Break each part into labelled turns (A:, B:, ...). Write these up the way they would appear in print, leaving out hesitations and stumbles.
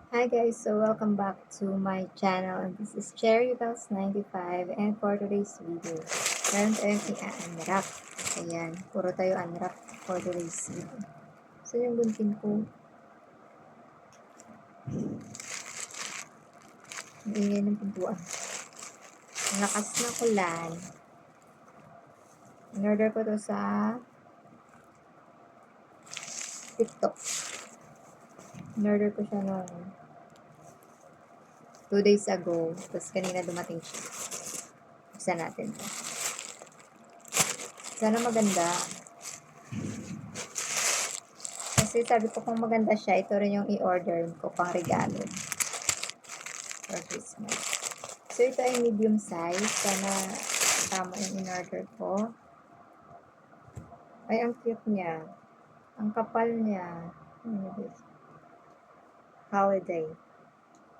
A: Hi guys, so welcome back to my channel and this is Cherry Bells 95 and for today's video, meron tayong i-unwrap. Ayan, puro tayo unwrap for today's video. So yung gunting ko, ang ingay ng pintuan. Ang lakas na ulan. In-order ko to sa TikTok. In-order ko siya noong 2 days ago. Tapos kanina dumating siya. Buksan natin to. Sana maganda. Kasi sabi ko kung maganda siya, ito rin yung i-order ko pang regalo for Christmas. So ito ay medium size. Sana tama yung in-order ko. Ay, ang cute niya. Ang kapal niya. Ano this? Holiday.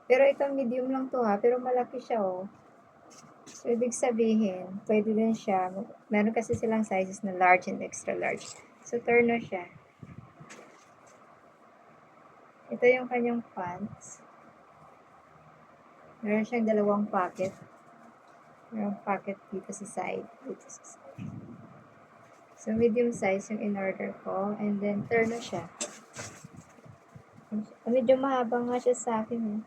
A: Pero ito medium lang to ha. Pero malaki siya oh. So ibig sabihin, pwede din siya. Meron kasi silang sizes na large and extra large. So turno siya. Ito yung kanyang pants. Meron siyang dalawang pocket. Merong pocket dito sa side. Dito sa side. So medium size yung in-order ko. And then turno siya. Medyo mahaba nga siya sa akin eh.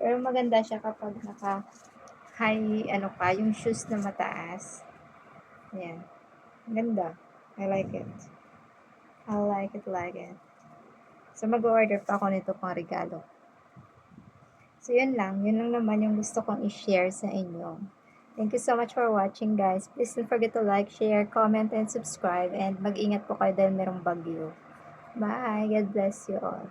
A: Pero maganda siya kapag naka-high, ano ka, yung shoes na mataas. Ayan. Ganda. I like it. I like it. So, mag-order pa ako nito pang regalo. So, yun lang. Yun lang naman yung gusto kong i-share sa inyo. Thank you so much for watching, guys. Please don't forget to like, share, comment, and subscribe. And mag-ingat po kayo dahil merong bagyo. Bye! God bless you all.